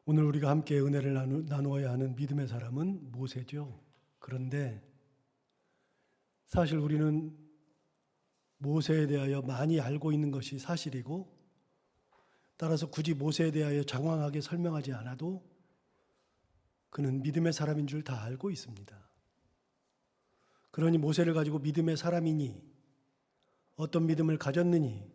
오늘 우리가 함께 은혜를 나누어야 하는 믿음의 사람은 모세죠. 그런데 사실 우리는 모세에 대하여 많이 알고 있는 것이 사실이고, 따라서 굳이 모세에 대하여 장황하게 설명하지 않아도 그는 믿음의 사람인 줄 다 알고 있습니다. 그러니 모세를 가지고 믿음의 사람이니, 어떤 믿음을 가졌느니,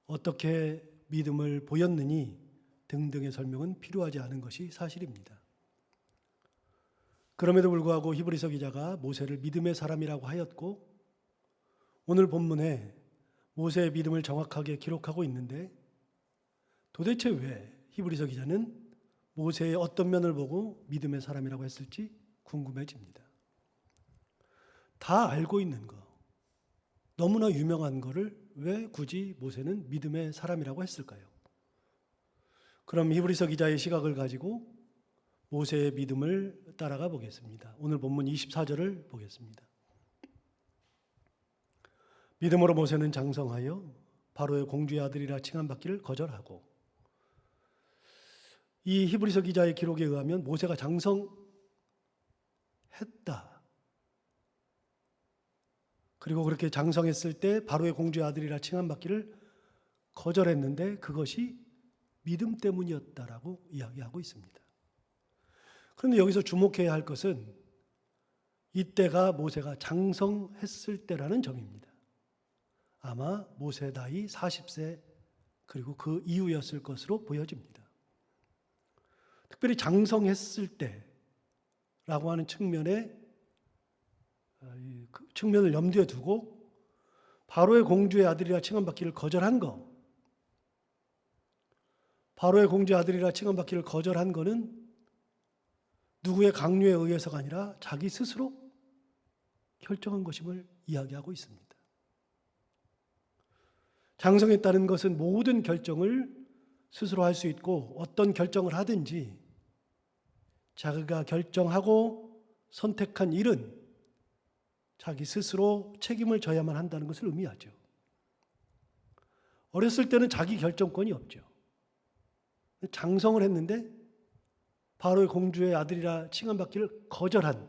어떻게 믿음을 보였느니 등등의 설명은 필요하지 않은 것이 사실입니다. 그럼에도 불구하고 히브리서 기자가 모세를 믿음의 사람이라고 하였고, 오늘 본문에 모세의 믿음을 정확하게 기록하고 있는데, 도대체 왜 히브리서 기자는 모세의 어떤 면을 보고 믿음의 사람이라고 했을지 궁금해집니다. 다 알고 있는 거, 너무나 유명한 거를 왜 굳이 모세는 믿음의 사람이라고 했을까요? 그럼 히브리서 기자의 시각을 가지고 모세의 믿음을 따라가 보겠습니다. 오늘 본문 24절을 보겠습니다. 믿음으로 모세는 장성하여 바로의 공주의 아들이라 칭함받기를 거절하고, 이 히브리서 기자의 기록에 의하면 모세가 장성했다, 그리고 그렇게 장성했을 때 바로의 공주의 아들이라 칭함받기를 거절했는데 그것이 믿음 때문이었다라고 이야기하고 있습니다. 그런데 여기서 주목해야 할 것은 이때가 모세가 장성했을 때라는 점입니다. 아마 모세 나이 40세 그리고 그 이후였을 것으로 보여집니다. 특별히 장성했을 때라고 하는 측면을 염두에 두고 바로의 공주의 아들이라 칭함받기를 거절한 거, 바로의 공주의 아들이라 칭함받기를 거절한 거는 누구의 강요에 의해서가 아니라 자기 스스로 결정한 것임을 이야기하고 있습니다. 장성했다는 것은 모든 결정을 스스로 할 수 있고, 어떤 결정을 하든지 자기가 결정하고 선택한 일은 자기 스스로 책임을 져야만 한다는 것을 의미하죠. 어렸을 때는 자기 결정권이 없죠. 장성을 했는데 바로의 공주의 아들이라 칭함받기를 거절한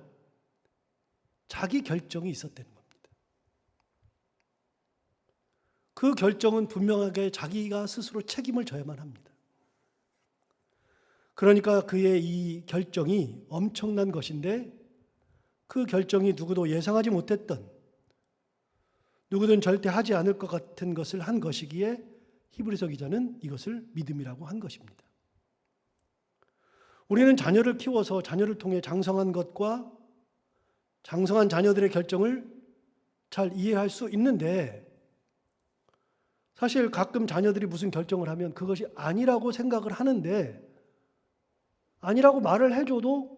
자기 결정이 있었다는 겁니다. 그 결정은 분명하게 자기가 스스로 책임을 져야만 합니다. 그러니까 그의 이 결정이 엄청난 것인데, 그 결정이 누구도 예상하지 못했던, 누구든 절대 하지 않을 것 같은 것을 한 것이기에 히브리서 기자는 이것을 믿음이라고 한 것입니다. 우리는 자녀를 키워서 자녀를 통해 장성한 것과 장성한 자녀들의 결정을 잘 이해할 수 있는데, 사실 가끔 자녀들이 무슨 결정을 하면 그것이 아니라고 생각을 하는데, 아니라고 말을 해줘도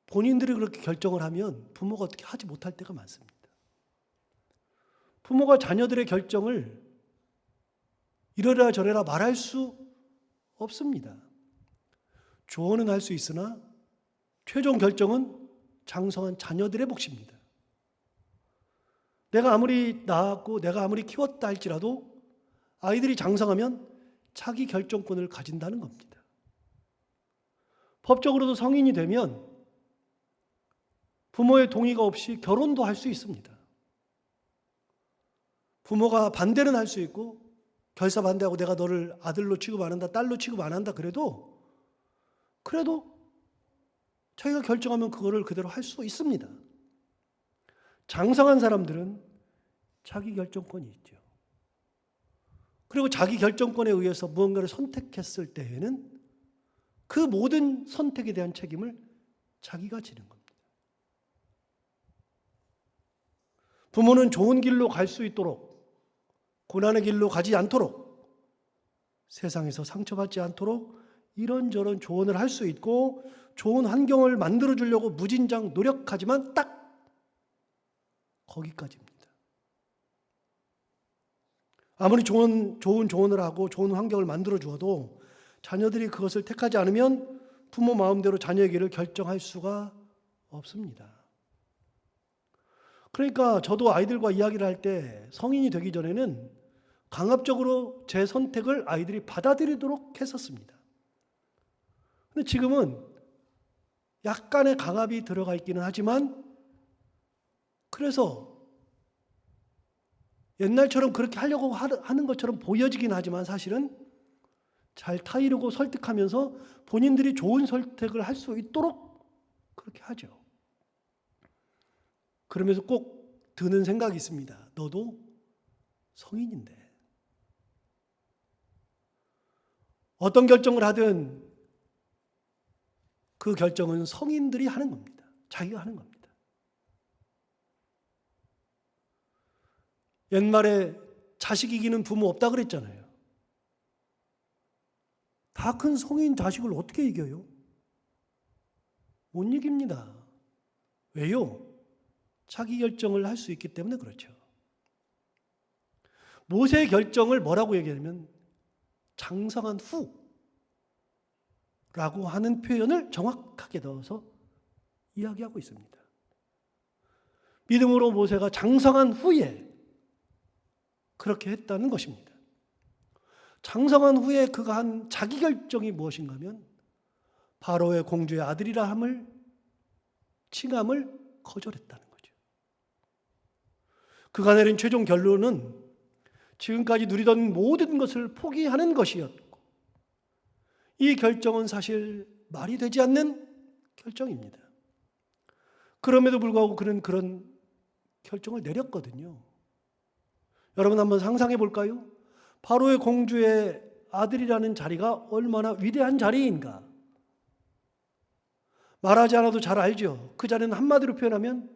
본인들이 그렇게 결정을 하면 부모가 어떻게 하지 못할 때가 많습니다. 부모가 자녀들의 결정을 이러라 저래라 말할 수 없습니다. 조언은 할 수 있으나 최종 결정은 장성한 자녀들의 몫입니다. 내가 아무리 낳았고 내가 아무리 키웠다 할지라도 아이들이 장성하면 자기 결정권을 가진다는 겁니다. 법적으로도 성인이 되면 부모의 동의가 없이 결혼도 할 수 있습니다. 부모가 반대는 할 수 있고, 결사 반대하고 내가 너를 아들로 취급 안 한다, 딸로 취급 안 한다 그래도 자기가 결정하면 그거를 그대로 할 수 있습니다. 장성한 사람들은 자기 결정권이 있죠. 그리고 자기 결정권에 의해서 무언가를 선택했을 때에는 그 모든 선택에 대한 책임을 자기가 지는 겁니다. 부모는 좋은 길로 갈 수 있도록, 고난의 길로 가지 않도록, 세상에서 상처받지 않도록 이런저런 조언을 할 수 있고, 좋은 환경을 만들어 주려고 무진장 노력하지만 딱 거기까지입니다. 아무리 좋은 조언을 하고 좋은 환경을 만들어 주어도 자녀들이 그것을 택하지 않으면 부모 마음대로 자녀의 길을 결정할 수가 없습니다. 그러니까 저도 아이들과 이야기를 할 때 성인이 되기 전에는 강압적으로 제 선택을 아이들이 받아들이도록 했었습니다. 근데 지금은 약간의 강압이 들어가 있기는 하지만, 그래서 옛날처럼 그렇게 하려고 하는 것처럼 보여지긴 하지만 사실은 잘 타이르고 설득하면서 본인들이 좋은 선택을 할 수 있도록 그렇게 하죠. 그러면서 꼭 드는 생각이 있습니다. 너도 성인인데. 어떤 결정을 하든 그 결정은 성인들이 하는 겁니다. 자기가 하는 겁니다. 옛말에 자식 이기는 부모 없다 그랬잖아요. 다 큰 성인 자식을 어떻게 이겨요? 못 이깁니다. 왜요? 자기 결정을 할 수 있기 때문에 그렇죠. 모세의 결정을 뭐라고 얘기하냐면 장성한 후라고 하는 표현을 정확하게 넣어서 이야기하고 있습니다. 믿음으로 모세가 장성한 후에 그렇게 했다는 것입니다. 장성한 후에 그가 한 자기 결정이 무엇인가 하면 바로의 공주의 아들이라 함을 칭함을 거절했다는 거죠. 그가 내린 최종 결론은 지금까지 누리던 모든 것을 포기하는 것이었고, 이 결정은 사실 말이 되지 않는 결정입니다. 그럼에도 불구하고 그는 그런 결정을 내렸거든요. 여러분 한번 상상해 볼까요? 바로의 공주의 아들이라는 자리가 얼마나 위대한 자리인가. 말하지 않아도 잘 알죠. 그 자리는 한마디로 표현하면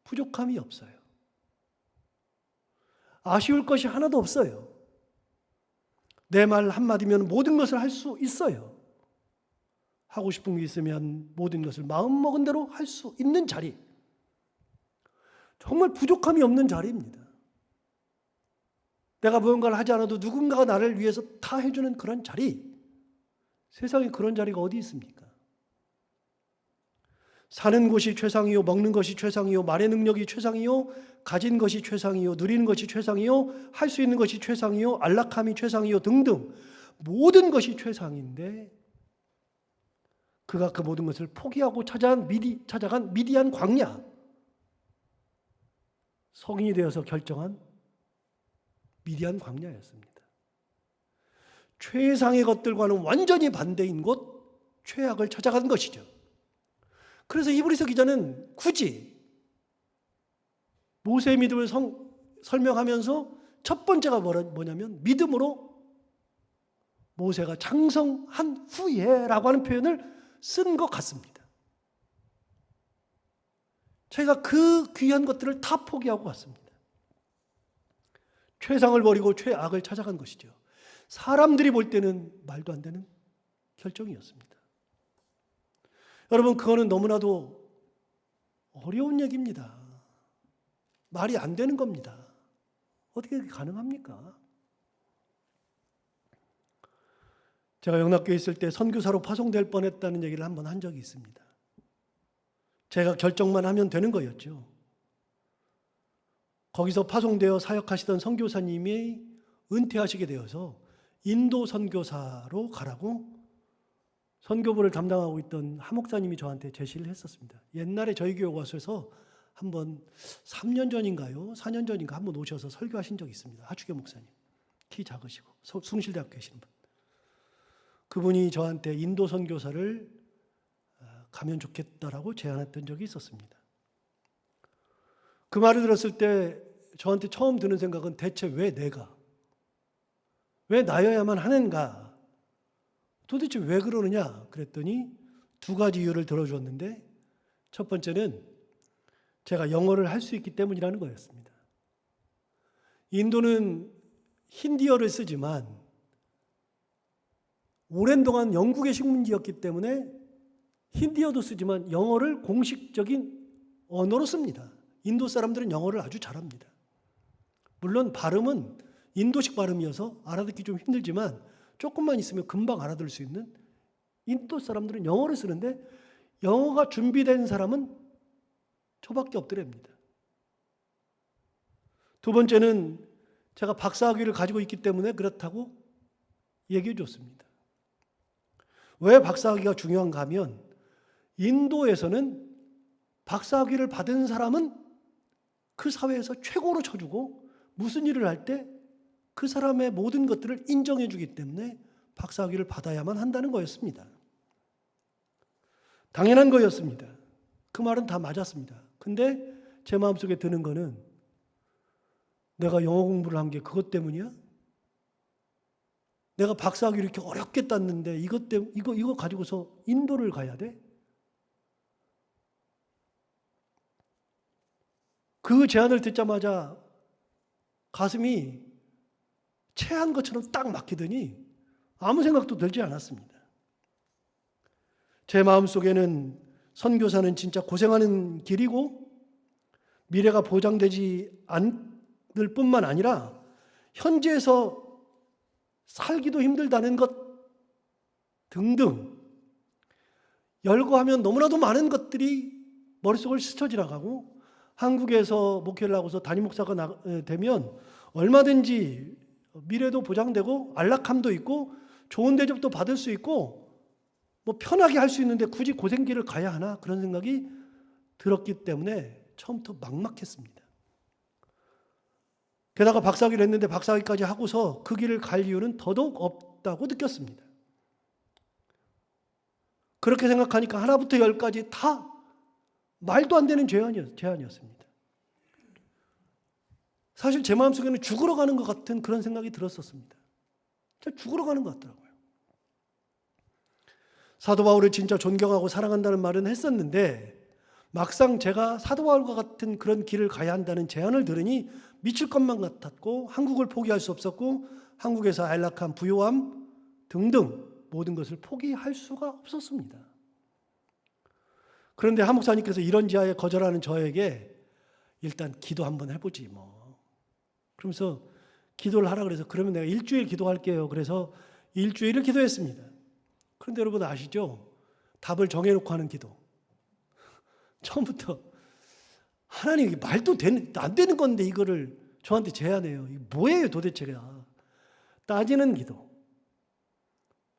부족함이 없어요. 아쉬울 것이 하나도 없어요. 내 말 한마디면 모든 것을 할 수 있어요. 하고 싶은 게 있으면 모든 것을 마음먹은 대로 할 수 있는 자리. 정말 부족함이 없는 자리입니다. 내가 무언가를 하지 않아도 누군가가 나를 위해서 다 해주는 그런 자리. 세상에 그런 자리가 어디 있습니까? 사는 곳이 최상이요, 먹는 것이 최상이요, 말의 능력이 최상이요, 가진 것이 최상이요, 누리는 것이 최상이요, 할 수 있는 것이 최상이요, 안락함이 최상이요 등등 모든 것이 최상인데, 그가 그 모든 것을 포기하고 찾아간 미디안 광야, 성인이 되어서 결정한 미디안 광야였습니다. 최상의 것들과는 완전히 반대인 곳, 최악을 찾아간 것이죠. 그래서 히브리서 기자는 굳이 모세의 믿음을 설명하면서 첫 번째가 뭐냐면 믿음으로 모세가 장성한 후에라고 하는 표현을 쓴 것 같습니다. 저희가 그 귀한 것들을 다 포기하고 왔습니다. 최상을 버리고 최악을 찾아간 것이죠. 사람들이 볼 때는 말도 안 되는 결정이었습니다. 여러분, 그거는 너무나도 어려운 얘기입니다. 말이 안 되는 겁니다. 어떻게 그게 가능합니까? 제가 영락교에 있을 때 선교사로 파송될 뻔했다는 얘기를 한번 한 적이 있습니다. 제가 결정만 하면 되는 거였죠. 거기서 파송되어 사역하시던 선교사님이 은퇴하시게 되어서 인도 선교사로 가라고 선교부를 담당하고 있던 하목사님이 저한테 제시를 했었습니다. 옛날에 저희 교회 와셔서 한번 3년 전인가요? 4년 전인가 한번 오셔서 설교하신 적이 있습니다. 하주교 목사님. 키 작으시고 숭실대학교 계시는 분. 그분이 저한테 인도 선교사를 가면 좋겠다라고 제안했던 적이 있었습니다. 그 말을 들었을 때 저한테 처음 드는 생각은 대체 왜 나여야만 하는가? 도대체 왜 그러느냐? 그랬더니 두 가지 이유를 들어주었는데, 첫 번째는 제가 영어를 할 수 있기 때문이라는 거였습니다. 인도는 힌디어를 쓰지만 오랜 동안 영국의 식민지였기 때문에 힌디어도 쓰지만 영어를 공식적인 언어로 씁니다. 인도 사람들은 영어를 아주 잘합니다. 물론 발음은 인도식 발음이어서 알아듣기 좀 힘들지만 조금만 있으면 금방 알아들을 수 있는, 인도 사람들은 영어를 쓰는데 영어가 준비된 사람은 저밖에 없더랍니다. 두 번째는 제가 박사학위를 가지고 있기 때문에 그렇다고 얘기해 줬습니다. 왜 박사학위가 중요한가 하면 인도에서는 박사학위를 받은 사람은 그 사회에서 최고로 쳐주고 무슨 일을 할 때 그 사람의 모든 것들을 인정해 주기 때문에 박사학위를 받아야만 한다는 거였습니다. 당연한 거였습니다. 그 말은 다 맞았습니다. 근데 제 마음속에 드는 거는 내가 영어 공부를 한 게 그것 때문이야? 내가 박사학위를 이렇게 어렵게 땄는데 이거 가지고서 인도를 가야 돼? 그 제안을 듣자마자 가슴이 체한 것처럼 딱 막히더니 아무 생각도 들지 않았습니다. 제 마음속에는 선교사는 진짜 고생하는 길이고 미래가 보장되지 않을 뿐만 아니라 현지에서 살기도 힘들다는 것 등등 열거하면 너무나도 많은 것들이 머릿속을 스쳐 지나가고 한국에서 목회를 하고서 담임 목사가 되면 얼마든지 미래도 보장되고 안락함도 있고 좋은 대접도 받을 수 있고 뭐 편하게 할 수 있는데 굳이 고생길을 가야 하나 그런 생각이 들었기 때문에 처음부터 막막했습니다. 게다가 박사학위를 했는데 박사학위까지 하고서 그 길을 갈 이유는 더더욱 없다고 느꼈습니다. 그렇게 생각하니까 하나부터 열까지 다 말도 안 되는 제안이었습니다. 사실 제 마음속에는 죽으러 가는 것 같은 그런 생각이 들었었습니다. 진짜 죽으러 가는 것 같더라고요. 사도 바울을 진짜 존경하고 사랑한다는 말은 했었는데 막상 제가 사도 바울과 같은 그런 길을 가야 한다는 제안을 들으니 미칠 것만 같았고 한국을 포기할 수 없었고 한국에서 안락함, 부요함 등등 모든 것을 포기할 수가 없었습니다. 그런데 한 목사님께서 이런 지하에 거절하는 저에게 일단 기도 한번 해보지 뭐. 그러면서 기도를 하라 그래서 그러면 내가 일주일 기도할게요. 그래서 일주일을 기도했습니다. 그런데 여러분 아시죠? 답을 정해놓고 하는 기도. 처음부터 하나님 이게 말도 안 되는 건데 이거를 저한테 제안해요. 이게 뭐예요 도대체가. 따지는 기도.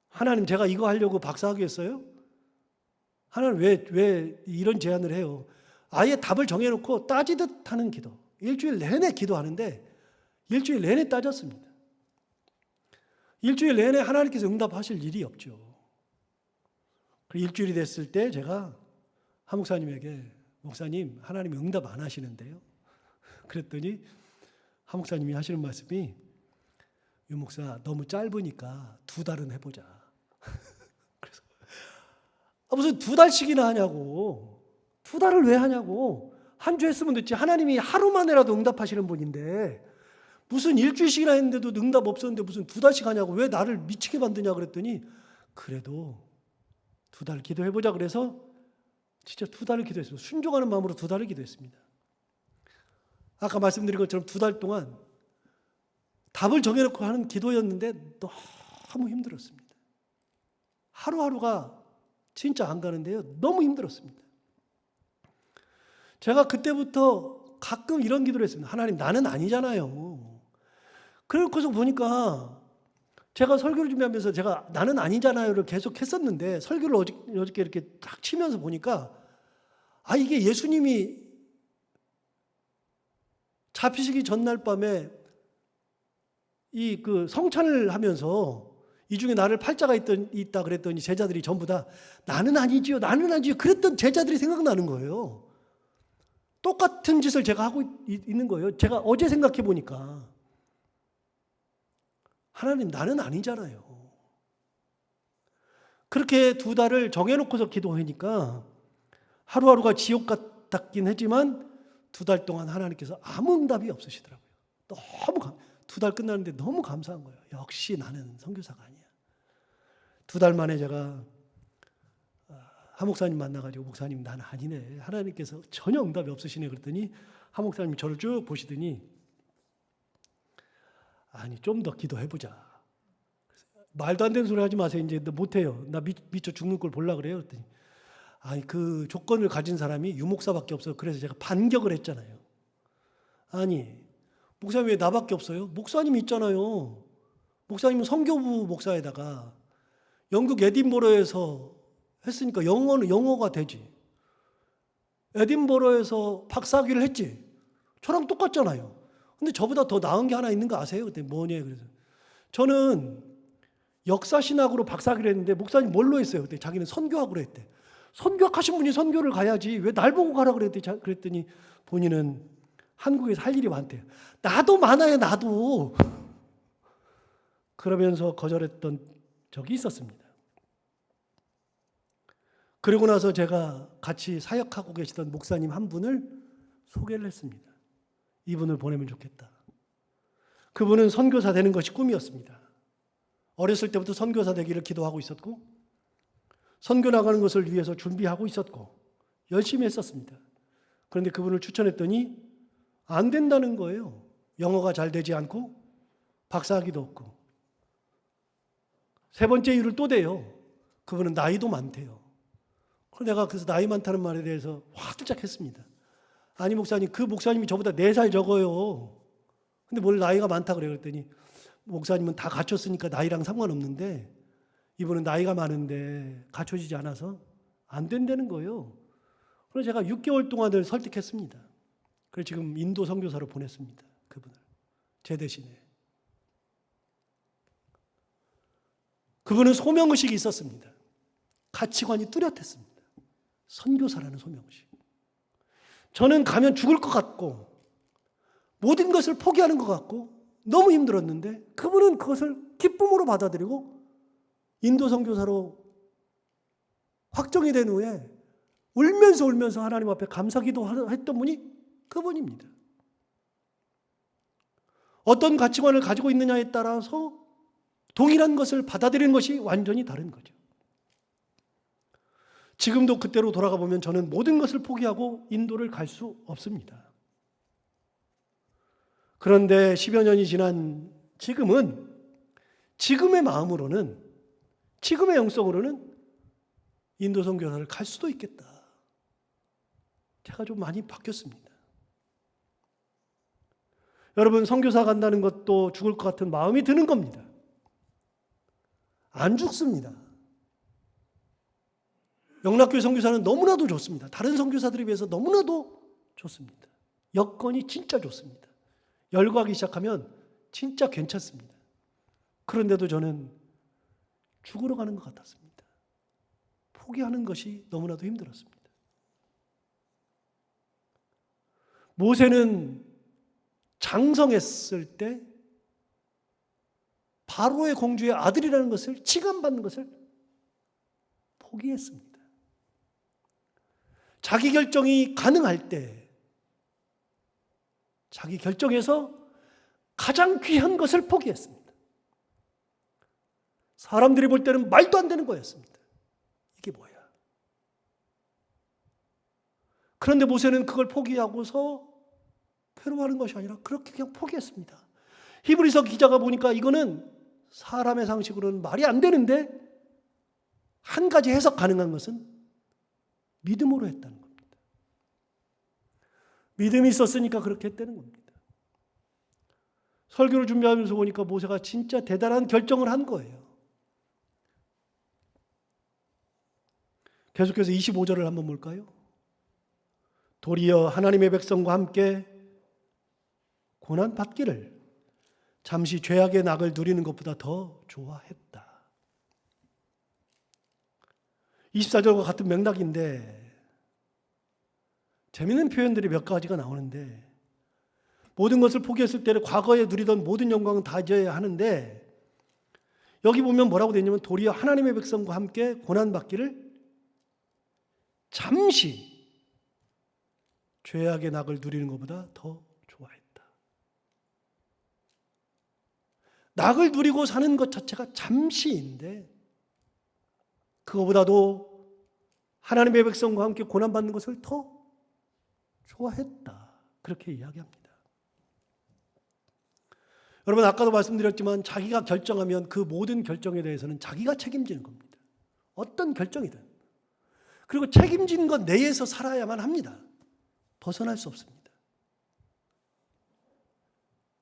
하나님 제가 이거 하려고 박사학위 했어요? 하나님 왜 이런 제안을 해요? 아예 답을 정해놓고 따지듯 하는 기도. 일주일 내내 기도하는데 일주일 내내 따졌습니다. 일주일 내내 하나님께서 응답하실 일이 없죠. 일주일이 됐을 때 제가 한 목사님에게 목사님 하나님이 응답 안 하시는데요. 그랬더니 한 목사님이 하시는 말씀이 유 목사 너무 짧으니까 2달은 해보자. 그래서 무슨 2달씩이나 하냐고. 2달을 왜 하냐고. 한 주 했으면 됐지. 하나님이 하루 만에라도 응답하시는 분인데 무슨 일주일씩이나 했는데도 응답 없었는데 무슨 2달씩 하냐고. 왜 나를 미치게 만드냐 그랬더니 그래도 2달 기도해보자 그래서 진짜 2달을 기도했습니다. 순종하는 마음으로 2달을 기도했습니다. 아까 말씀드린 것처럼 2달 동안 답을 정해놓고 하는 기도였는데 너무 힘들었습니다. 하루하루가 진짜 안 가는데요. 너무 힘들었습니다. 제가 그때부터 가끔 이런 기도를 했습니다. 하나님 나는 아니잖아요. 그래서 보니까 제가 설교를 준비하면서 제가 나는 아니잖아요를 계속 했었는데 설교를 어저께 이렇게 딱 치면서 보니까 이게 예수님이 잡히시기 전날 밤에 이 그 성찬을 하면서 이 중에 나를 팔자가 있다 그랬더니 제자들이 전부 다 나는 아니지요, 나는 아니지요 그랬던 제자들이 생각나는 거예요. 똑같은 짓을 제가 하고 있는 거예요. 제가 어제 생각해 보니까 하나님 나는 아니잖아요. 그렇게 2달을 정해놓고서 기도하니까 하루하루가 지옥 같긴 했지만 2달 동안 하나님께서 아무 응답이 없으시더라고요. 너무 2달 끝나는데 너무 감사한 거예요. 역시 나는 선교사가 아니야. 2달 만에 제가 한 목사님 만나가지고 목사님 나는 아니네. 하나님께서 전혀 응답이 없으시네. 그랬더니 한 목사님이 저를 쭉 보시더니 아니 좀 더 기도해보자. 말도 안 되는 소리 하지 마세요. 이제 못해요. 나 미쳐 죽는 걸 보려고 그래요. 그랬더니 아니 그 조건을 가진 사람이 유목사밖에 없어요. 그래서 제가 반격을 했잖아요. 아니 목사님 왜 나밖에 없어요? 목사님 있잖아요. 목사님은 성교부 목사에다가 영국 에딘버러에서 했으니까 영어는 영어가 되지. 에딘버러에서 박사학위를 했지. 저랑 똑같잖아요. 근데 저보다 더 나은 게 하나 있는 거 아세요? 그때 뭐냐 그래서 저는 역사신학으로 박사학위를 했는데 목사님 뭘로 했어요? 그때 자기는 선교학으로 했대. 선교학 하신 분이 선교를 가야지 왜 날 보고 가라 그랬더니 본인은 한국에서 할 일이 많대요. 나도 많아요, 나도. 그러면서 거절했던 적이 있었습니다. 그러고 나서 제가 같이 사역하고 계시던 목사님 한 분을 소개를 했습니다. 이분을 보내면 좋겠다. 그분은 선교사 되는 것이 꿈이었습니다. 어렸을 때부터 선교사 되기를 기도하고 있었고 선교 나가는 것을 위해서 준비하고 있었고 열심히 했었습니다. 그런데 그분을 추천했더니 안 된다는 거예요. 영어가 잘 되지 않고 박사학위도 없고. 세 번째 이유를 또 대요. 그분은 나이도 많대요. 그래서 내가 나이 많다는 말에 대해서 화들짝 했습니다. 아니 목사님, 그 목사님이 저보다 4살 적어요. 근데 뭘 나이가 많다 그래요. 그랬더니 목사님은 다 갖췄으니까 나이랑 상관없는데 이분은 나이가 많은데 갖춰지지 않아서 안 된다는 거예요. 그래서 제가 6개월 동안을 설득했습니다. 그래서 지금 인도 선교사로 보냈습니다. 그분을 제 대신에. 그분은 소명의식이 있었습니다. 가치관이 뚜렷했습니다. 선교사라는 소명의식. 저는 가면 죽을 것 같고 모든 것을 포기하는 것 같고 너무 힘들었는데 그분은 그것을 기쁨으로 받아들이고 인도 선교사로 확정이 된 후에 울면서 하나님 앞에 감사기도 했던 분이 그분입니다. 어떤 가치관을 가지고 있느냐에 따라서 동일한 것을 받아들이는 것이 완전히 다른 거죠. 지금도 그때로 돌아가 보면 저는 모든 것을 포기하고 인도를 갈 수 없습니다. 그런데 10여 년이 지난 지금은 지금의 마음으로는 지금의 영성으로는 인도 선교사를 갈 수도 있겠다. 제가 좀 많이 바뀌었습니다. 여러분 선교사 간다는 것도 죽을 것 같은 마음이 드는 겁니다. 안 죽습니다. 영락교회 선교사는 너무나도 좋습니다. 다른 선교사들에 비해서 너무나도 좋습니다. 여건이 진짜 좋습니다. 열거하기 시작하면 진짜 괜찮습니다. 그런데도 저는 죽으러 가는 것 같았습니다. 포기하는 것이 너무나도 힘들었습니다. 모세는 장성했을 때 바로의 공주의 아들이라는 것을 치감받는 것을 포기했습니다. 자기 결정이 가능할 때 자기 결정에서 가장 귀한 것을 포기했습니다. 사람들이 볼 때는 말도 안 되는 거였습니다. 이게 뭐야? 그런데 모세는 그걸 포기하고서 괴로워하는 것이 아니라 그렇게 그냥 포기했습니다. 히브리서 기자가 보니까 이거는 사람의 상식으로는 말이 안 되는데 한 가지 해석 가능한 것은 믿음으로 했다는 겁니다. 믿음이 있었으니까 그렇게 했다는 겁니다. 설교를 준비하면서 보니까 모세가 진짜 대단한 결정을 한 거예요. 계속해서 25절을 한번 볼까요? 도리어 하나님의 백성과 함께 고난받기를 잠시 죄악의 낙을 누리는 것보다 더 좋아했다. 24절과 같은 맥락인데 재미있는 표현들이 몇 가지가 나오는데 모든 것을 포기했을 때는 과거에 누리던 모든 영광은 다 잊어야 하는데 여기 보면 뭐라고 되어 있냐면 도리어 하나님의 백성과 함께 고난받기를 잠시 죄악의 낙을 누리는 것보다 더 좋아했다. 낙을 누리고 사는 것 자체가 잠시인데 그거보다도 하나님의 백성과 함께 고난받는 것을 더 좋아했다. 그렇게 이야기합니다. 여러분 아까도 말씀드렸지만 자기가 결정하면 그 모든 결정에 대해서는 자기가 책임지는 겁니다. 어떤 결정이든. 그리고 책임진 것 내에서 살아야만 합니다. 벗어날 수 없습니다.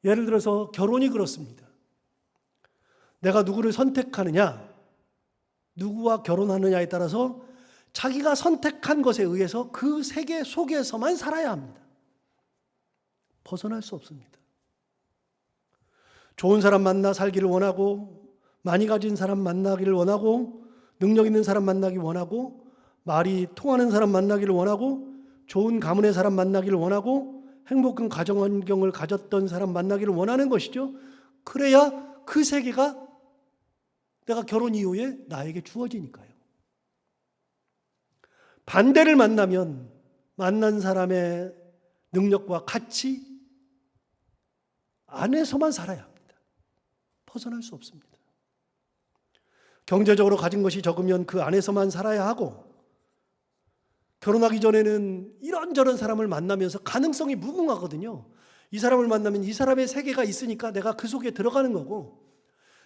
예를 들어서 결혼이 그렇습니다. 내가 누구를 선택하느냐 누구와 결혼하느냐에 따라서 자기가 선택한 것에 의해서 그 세계 속에서만 살아야 합니다. 벗어날 수 없습니다. 좋은 사람 만나 살기를 원하고, 많이 가진 사람 만나기를 원하고, 능력 있는 사람 만나기 원하고, 말이 통하는 사람 만나기를 원하고, 좋은 가문의 사람 만나기를 원하고, 행복한 가정 환경을 가졌던 사람 만나기를 원하는 것이죠. 그래야 그 세계가 내가 결혼 이후에 나에게 주어지니까요. 반대를 만나면 만난 사람의 능력과 가치 안에서만 살아야 합니다. 벗어날 수 없습니다. 경제적으로 가진 것이 적으면 그 안에서만 살아야 하고, 결혼하기 전에는 이런저런 사람을 만나면서 가능성이 무궁하거든요. 이 사람을 만나면 이 사람의 세계가 있으니까 내가 그 속에 들어가는 거고,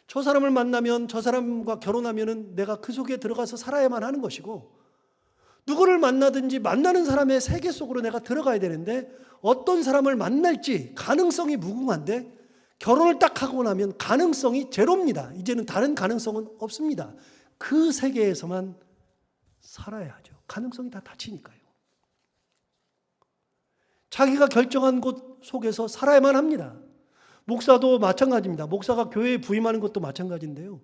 저 사람을 만나면 저 사람과 결혼하면 내가 그 속에 들어가서 살아야만 하는 것이고, 누구를 만나든지 만나는 사람의 세계 속으로 내가 들어가야 되는데, 어떤 사람을 만날지 가능성이 무궁한데 결혼을 딱 하고 나면 가능성이 제로입니다. 이제는 다른 가능성은 없습니다. 그 세계에서만 살아야 하죠. 가능성이 다 닫히니까요. 자기가 결정한 곳 속에서 살아야만 합니다. 목사도 마찬가지입니다. 목사가 교회에 부임하는 것도 마찬가지인데요.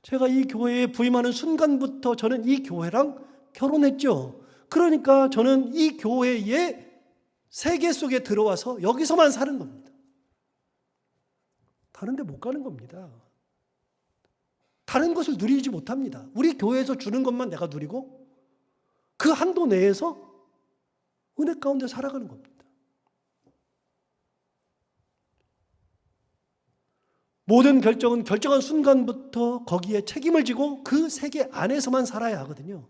제가 이 교회에 부임하는 순간부터 저는 이 교회랑 결혼했죠. 그러니까 저는 이 교회의 세계 속에 들어와서 여기서만 사는 겁니다. 다른 데 못 가는 겁니다. 다른 것을 누리지 못합니다. 우리 교회에서 주는 것만 내가 누리고 그 한도 내에서 은혜 가운데 살아가는 겁니다. 모든 결정은 결정한 순간부터 거기에 책임을 지고 그 세계 안에서만 살아야 하거든요.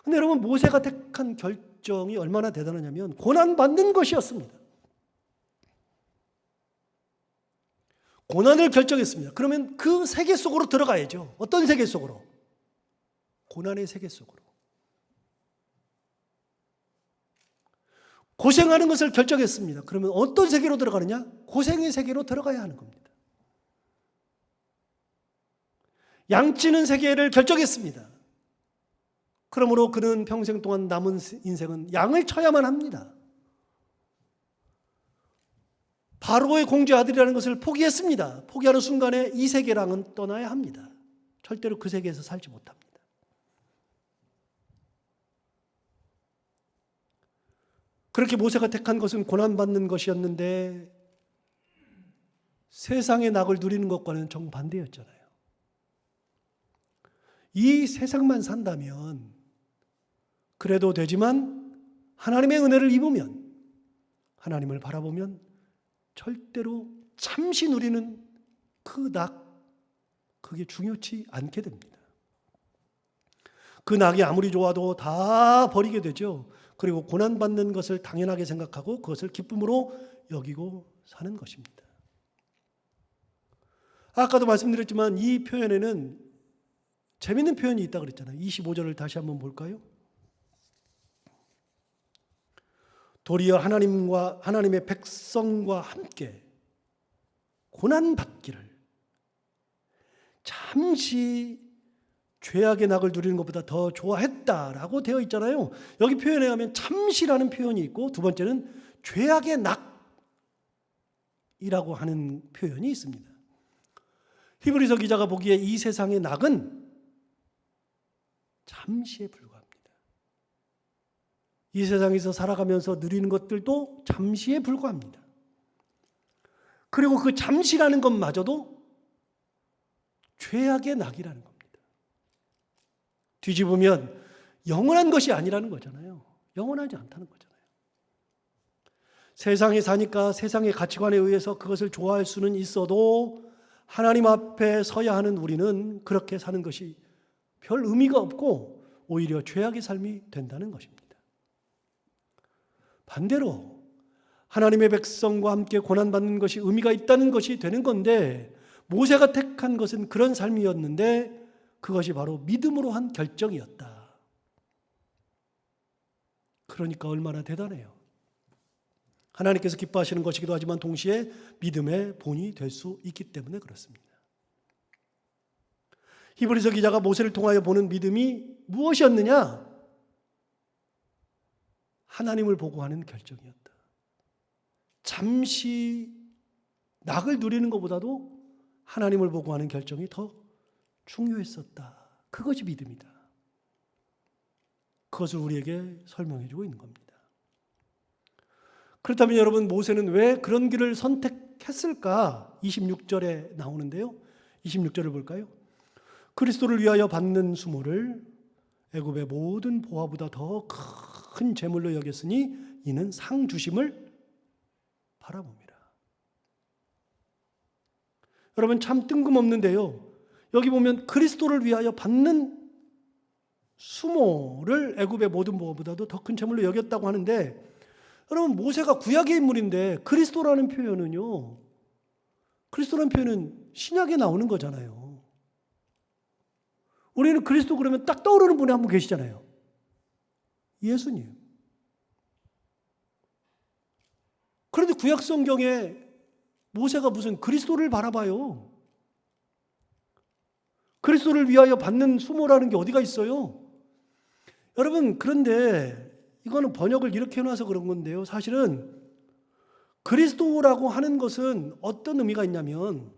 근데 여러분, 모세가 택한 결정이 얼마나 대단하냐면 고난받는 것이었습니다. 고난을 결정했습니다. 그러면 그 세계 속으로 들어가야죠. 어떤 세계 속으로? 고난의 세계 속으로. 고생하는 것을 결정했습니다. 그러면 어떤 세계로 들어가느냐? 고생의 세계로 들어가야 하는 겁니다. 양치는 세계를 결정했습니다. 그러므로 그는 평생 동안 남은 인생은 양을 쳐야만 합니다. 바로의 공주의 아들이라는 것을 포기했습니다. 포기하는 순간에 이 세계랑은 떠나야 합니다. 절대로 그 세계에서 살지 못합니다. 그렇게 모세가 택한 것은 고난받는 것이었는데 세상의 낙을 누리는 것과는 정반대였잖아요. 이 세상만 산다면 그래도 되지만 하나님의 은혜를 입으면, 하나님을 바라보면 절대로 잠시 누리는 그 낙, 그게 중요치 않게 됩니다. 그 낙이 아무리 좋아도 다 버리게 되죠. 그리고 고난받는 것을 당연하게 생각하고 그것을 기쁨으로 여기고 사는 것입니다. 아까도 말씀드렸지만 이 표현에는 재미있는 표현이 있다고 그랬잖아요. 25절을 다시 한번 볼까요? 도리어 하나님의 백성과 함께 고난받기를, 잠시 죄악의 낙을 누리는 것보다 더 좋아했다라고 되어 있잖아요. 여기 표현에 하면 잠시라는 표현이 있고, 두 번째는 죄악의 낙이라고 하는 표현이 있습니다. 히브리서 기자가 보기에 이 세상의 낙은 잠시에 불과합니다. 이 세상에서 살아가면서 누리는 것들도 잠시에 불과합니다. 그리고 그 잠시라는 것마저도 죄악의 낙이라는 겁니다. 뒤집으면 영원한 것이 아니라는 거잖아요. 영원하지 않다는 거잖아요. 세상에 사니까 세상의 가치관에 의해서 그것을 좋아할 수는 있어도 하나님 앞에 서야 하는 우리는 그렇게 사는 것이 별 의미가 없고 오히려 죄악의 삶이 된다는 것입니다. 반대로 하나님의 백성과 함께 고난받는 것이 의미가 있다는 것이 되는 건데, 모세가 택한 것은 그런 삶이었는데 그것이 바로 믿음으로 한 결정이었다. 그러니까 얼마나 대단해요. 하나님께서 기뻐하시는 것이기도 하지만 동시에 믿음의 본이 될 수 있기 때문에 그렇습니다. 히브리서 기자가 모세를 통하여 보는 믿음이 무엇이었느냐? 하나님을 보고 하는 결정이었다. 잠시 낙을 누리는 것보다도 하나님을 보고 하는 결정이 더 중요했었다. 그것이 믿음이다. 그것을 우리에게 설명해 주고 있는 겁니다. 그렇다면 여러분, 모세는 왜 그런 길을 선택했을까? 26절에 나오는데요. 26절을 볼까요? 그리스도를 위하여 받는 수모를 애굽의 모든 보화보다 더 큰 재물로 여겼으니 이는 상 주심을 바라봅니다. 여러분, 참 뜬금없는데요. 여기 보면 그리스도를 위하여 받는 수모를 애굽의 모든 보화보다도 더 큰 재물로 여겼다고 하는데, 여러분, 모세가 구약의 인물인데 그리스도라는 표현은요, 그리스도라는 표현은 신약에 나오는 거잖아요. 우리는 그리스도 그러면 딱 떠오르는 분이 한 분 계시잖아요. 예수님. 그런데 구약 성경에 모세가 무슨 그리스도를 바라봐요. 그리스도를 위하여 받는 수모라는 게 어디가 있어요? 여러분, 그런데 이거는 번역을 이렇게 해놔서 그런 건데요. 사실은 그리스도라고 하는 것은 어떤 의미가 있냐면,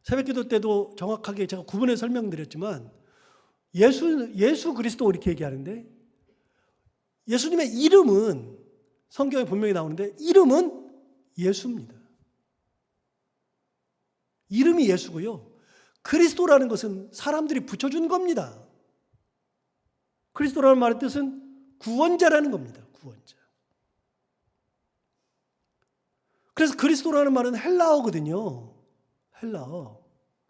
새벽기도 때도 정확하게 제가 구분해 설명드렸지만 예수 그리스도 이렇게 얘기하는데, 예수님의 이름은 성경에 분명히 나오는데 이름은 예수입니다. 이름이 예수고요. 그리스도라는 것은 사람들이 붙여준 겁니다. 그리스도라는 말의 뜻은 구원자라는 겁니다. 구원자. 그래서 그리스도라는 말은 헬라어거든요. 헬라어.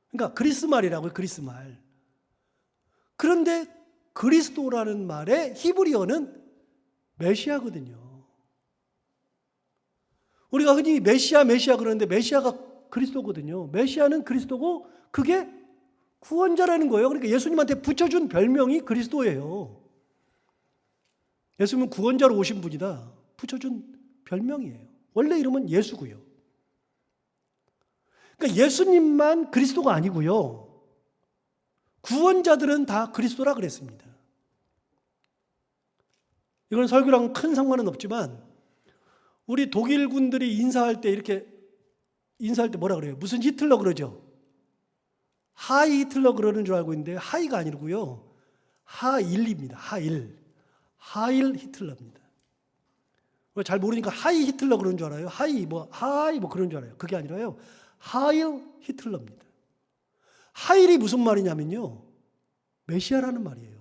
그러니까 그리스 말이라고요. 그리스 말. 그런데 그리스도라는 말의 히브리어는 메시아거든요. 우리가 흔히 메시아 그러는데 메시아가 그리스도거든요. 메시아는 그리스도고 그게 구원자라는 거예요. 그러니까 예수님한테 붙여준 별명이 그리스도예요. 예수님은 구원자로 오신 분이다. 붙여준 별명이에요. 원래 이름은 예수고요. 그러니까 예수님만 그리스도가 아니고요. 구원자들은 다 그리스도라 그랬습니다. 이건 설교랑 큰 상관은 없지만 우리 독일 군들이 인사할 때 뭐라 그래요? 무슨 히틀러 그러죠? 하이 히틀러 그러는 줄 알고 있는데 하이가 아니고요. 하일입니다. 하일 히틀러입니다. 잘 모르니까 하이 히틀러 그러는 줄 알아요. 하이 뭐 그런 줄 알아요. 그게 아니라요. 하일 히틀러입니다. 하일이 무슨 말이냐면요. 메시아라는 말이에요.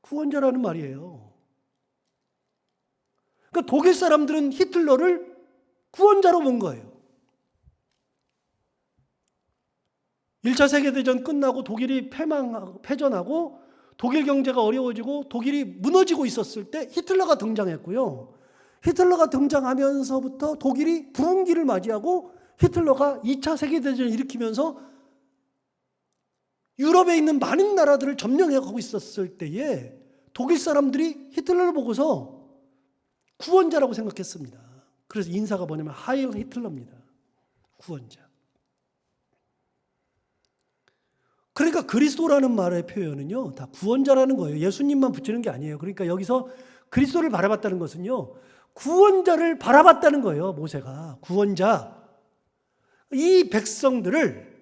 구원자라는 말이에요. 그러니까 독일 사람들은 히틀러를 구원자로 본 거예요. 1차 세계대전 끝나고 독일이 패전하고 독일 경제가 어려워지고 독일이 무너지고 있었을 때 히틀러가 등장했고요. 히틀러가 등장하면서부터 독일이 부흥기를 맞이하고 히틀러가 2차 세계대전을 일으키면서 유럽에 있는 많은 나라들을 점령하고 있었을 때에 독일 사람들이 히틀러를 보고서 구원자라고 생각했습니다. 그래서 인사가 뭐냐면 하일 히틀러입니다. 구원자. 그러니까 그리스도라는 말의 표현은요, 다 구원자라는 거예요. 예수님만 붙이는 게 아니에요. 그러니까 여기서 그리스도를 바라봤다는 것은요, 구원자를 바라봤다는 거예요. 모세가 구원자. 이 백성들을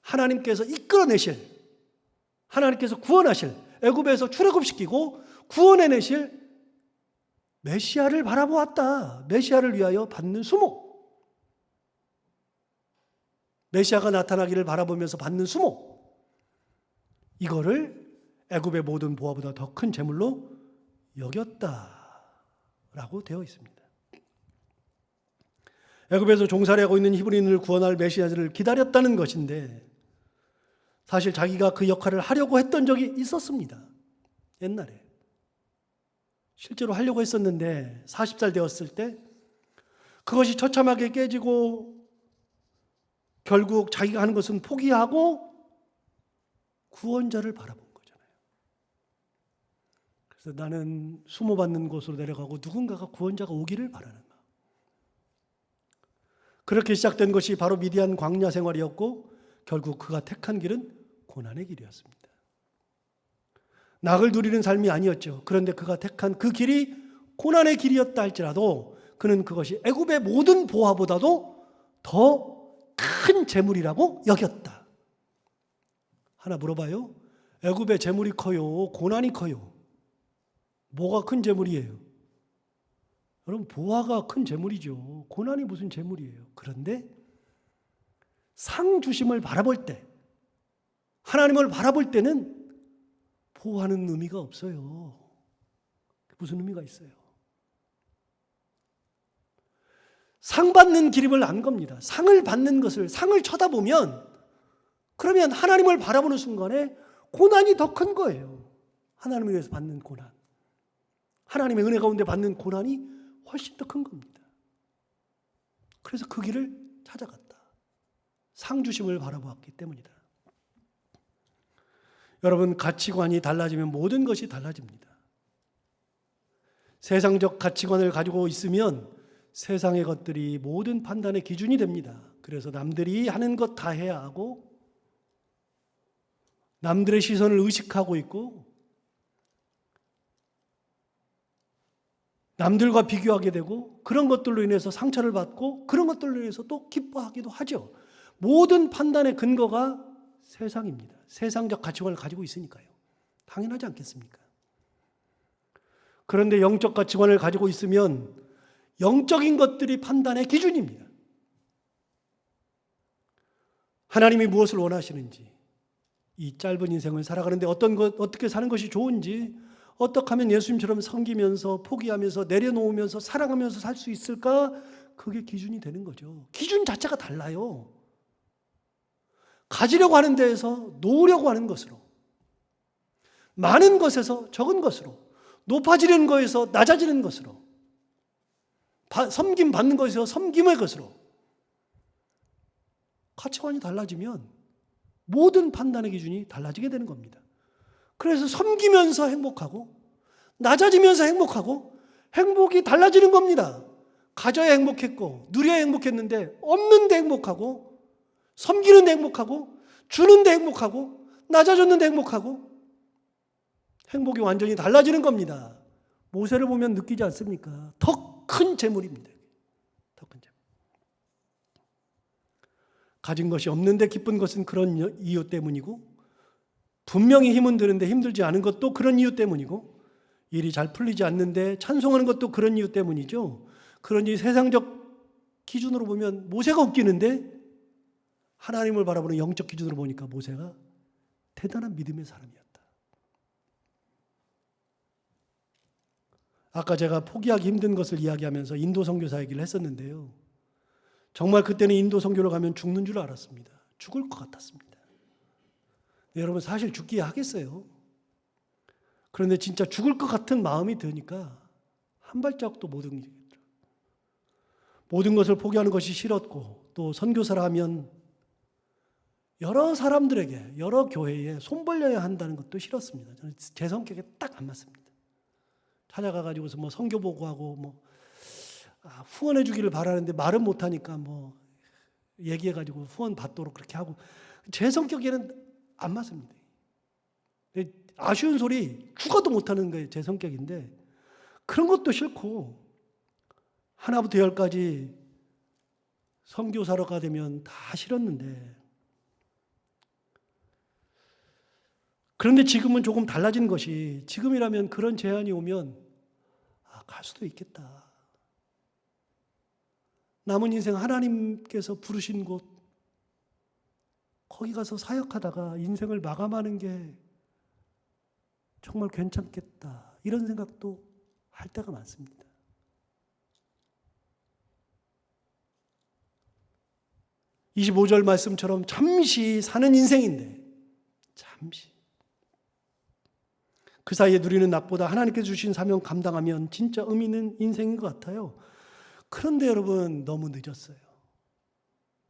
하나님께서 이끌어내실, 하나님께서 구원하실, 애굽에서 출애굽시키고 구원해내실 메시아를 바라보았다. 메시아를 위하여 받는 수모. 메시아가 나타나기를 바라보면서 받는 수모. 이거를 애굽의 모든 보화보다 더 큰 재물로 여겼다라고 되어 있습니다. 애굽에서 종살이 하고 있는 히브리인을 구원할 메시아를 기다렸다는 것인데, 사실 자기가 그 역할을 하려고 했던 적이 있었습니다. 옛날에. 실제로 하려고 했었는데 40살 되었을 때 그것이 처참하게 깨지고 결국 자기가 하는 것은 포기하고 구원자를 바라본 거잖아요. 그래서 나는 수모받는 곳으로 내려가고 누군가가 구원자가 오기를 바라는 것. 그렇게 시작된 것이 바로 미디안 광야 생활이었고, 결국 그가 택한 길은 고난의 길이었습니다. 낙을 누리는 삶이 아니었죠. 그런데 그가 택한 그 길이 고난의 길이었다 할지라도 그는 그것이 애굽의 모든 보화보다도 더 큰 재물이라고 여겼다. 하나 물어봐요. 애굽의 재물이 커요? 고난이 커요? 뭐가 큰 재물이에요? 여러분, 보화가 큰 재물이죠. 고난이 무슨 재물이에요? 그런데 상 주심을 바라볼 때, 하나님을 바라볼 때는 보호하는 의미가 없어요. 무슨 의미가 있어요? 상 받는 기림을 안 겁니다. 상을 받는 것을, 상을 쳐다보면 그러면 하나님을 바라보는 순간에 고난이 더 큰 거예요. 하나님을 위해서 받는 고난. 하나님의 은혜 가운데 받는 고난이 훨씬 더 큰 겁니다. 그래서 그 길을 찾아갔다. 상 주심을 바라보았기 때문이다. 여러분, 가치관이 달라지면 모든 것이 달라집니다. 세상적 가치관을 가지고 있으면 세상의 것들이 모든 판단의 기준이 됩니다. 그래서 남들이 하는 것 다 해야 하고 남들의 시선을 의식하고 있고 남들과 비교하게 되고 그런 것들로 인해서 상처를 받고 그런 것들로 인해서 또 기뻐하기도 하죠. 모든 판단의 근거가 세상입니다. 세상적 가치관을 가지고 있으니까요. 당연하지 않겠습니까? 그런데 영적 가치관을 가지고 있으면 영적인 것들이 판단의 기준입니다. 하나님이 무엇을 원하시는지, 이 짧은 인생을 살아가는데 어떻게 사는 것이 좋은지, 어떻게 하면 예수님처럼 섬기면서 포기하면서 내려놓으면서 사랑하면서 살 수 있을까? 그게 기준이 되는 거죠. 기준 자체가 달라요. 가지려고 하는 데에서 놓으려고 하는 것으로, 많은 것에서 적은 것으로, 높아지는 것에서 낮아지는 것으로, 섬김 받는 것에서 섬김의 것으로 가치관이 달라지면 모든 판단의 기준이 달라지게 되는 겁니다. 그래서 섬기면서 행복하고 낮아지면서 행복하고 행복이 달라지는 겁니다. 가져야 행복했고 누려야 행복했는데 없는데 행복하고 섬기는데 행복하고 주는데 행복하고 낮아졌는데 행복하고 행복이 완전히 달라지는 겁니다. 모세를 보면 느끼지 않습니까? 더 큰 재물입니다. 더 큰 재물. 가진 것이 없는데 기쁜 것은 그런 이유 때문이고 분명히 힘은 드는데 힘들지 않은 것도 그런 이유 때문이고 일이 잘 풀리지 않는데 찬송하는 것도 그런 이유 때문이죠. 그러니 세상적 기준으로 보면 모세가 웃기는데 하나님을 바라보는 영적 기준으로 보니까 모세가 대단한 믿음의 사람이었다. 아까 제가 포기하기 힘든 것을 이야기하면서 인도 선교사 얘기를 했었는데요. 정말 그때는 인도 선교를 가면 죽는 줄 알았습니다. 죽을 것 같았습니다. 여러분, 사실 죽기에 하겠어요. 그런데 진짜 죽을 것 같은 마음이 드니까 한 발짝도 못 움직이더라고요. 모든 것을 포기하는 것이 싫었고 또 선교사라 하면 여러 사람들에게 여러 교회에 손 벌려야 한다는 것도 싫었습니다. 저는 제 성격에 딱 안 맞습니다. 찾아가가지고서 뭐 선교 보고하고 뭐 후원해 주기를 바라는데 말은 못하니까 뭐 얘기해가지고 후원 받도록 그렇게 하고 제 성격에는 안 맞습니다. 아쉬운 소리 죽어도 못하는 게 제 성격인데 그런 것도 싫고 하나부터 열까지 선교사로가 되면 다 싫었는데 그런데 지금은 조금 달라진 것이 지금이라면 그런 제안이 오면 갈 수도 있겠다. 남은 인생 하나님께서 부르신 곳 거기 가서 사역하다가 인생을 마감하는 게 정말 괜찮겠다. 이런 생각도 할 때가 많습니다. (25절) 말씀처럼 잠시 사는 인생인데 잠시 그 사이에 누리는 낙보다 하나님께서 주신 사명 감당하면 진짜 의미 있는 인생인 것 같아요. 그런데 여러분 너무 늦었어요.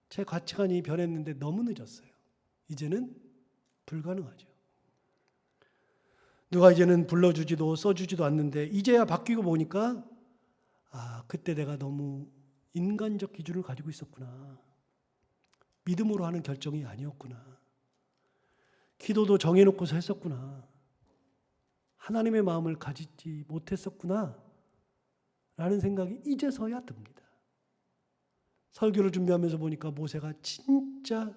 제 가치관이 변했는데 너무 늦었어요. 이제는 불가능하죠. 누가 이제는 불러주지도 써주지도 않는데 이제야 바뀌고 보니까 그때 내가 너무 인간적 기준을 가지고 있었구나. 믿음으로 하는 결정이 아니었구나. 기도도 정해놓고서 했었구나. 하나님의 마음을 가지지 못했었구나. 라는 생각이 이제서야 듭니다. 설교를 준비하면서 보니까 모세가 진짜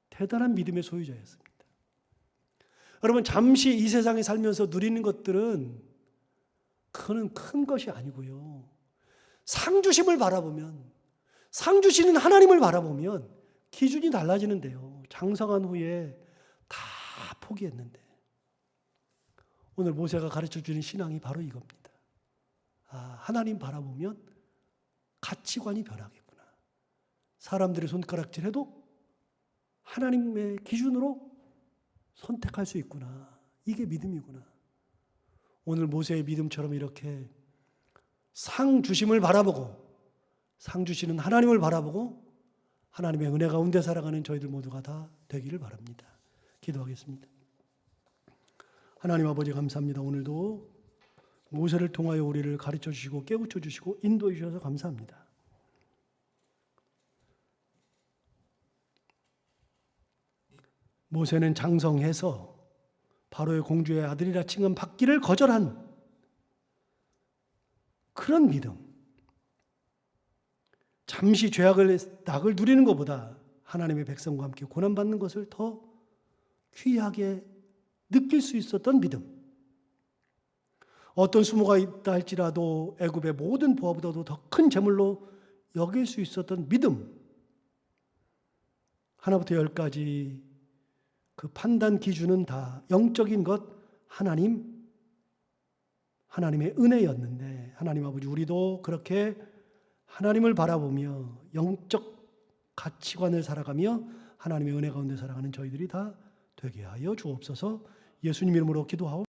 대단한 믿음의 소유자였습니다. 여러분, 잠시 이 세상에 살면서 누리는 것들은 그거는 큰 것이 아니고요. 상 주심을 바라보면, 상 주시는 하나님을 바라보면 기준이 달라지는데요. 장성한 후에 다 포기했는데 오늘 모세가 가르쳐주는 신앙이 바로 이겁니다. 하나님 바라보면 가치관이 변하겠구나. 사람들의 손가락질해도 하나님의 기준으로 선택할 수 있구나. 이게 믿음이구나. 오늘 모세의 믿음처럼 이렇게 상 주심을 바라보고 상 주시는 하나님을 바라보고 하나님의 은혜 가운데 살아가는 저희들 모두가 다 되기를 바랍니다. 기도하겠습니다. 하나님 아버지 감사합니다. 오늘도 모세를 통하여 우리를 가르쳐 주시고 깨우쳐 주시고 인도해 주셔서 감사합니다. 모세는 장성해서 바로의 공주의 아들이라 칭함 받기를 거절한 그런 믿음. 잠시 죄악을 낙을 누리는 것보다 하나님의 백성과 함께 고난받는 것을 더 귀하게 느낄 수 있었던 믿음. 어떤 수모가 있다 할지라도 애굽의 모든 보화보다도 더 큰 재물로 여길 수 있었던 믿음. 하나부터 열까지 그 판단 기준은 다 영적인 것, 하나님의 은혜였는데 하나님 아버지 우리도 그렇게 하나님을 바라보며 영적 가치관을 살아가며 하나님의 은혜 가운데 살아가는 저희들이 다 되게 하여 주옵소서. 예수님 이름으로 기도하옵소서.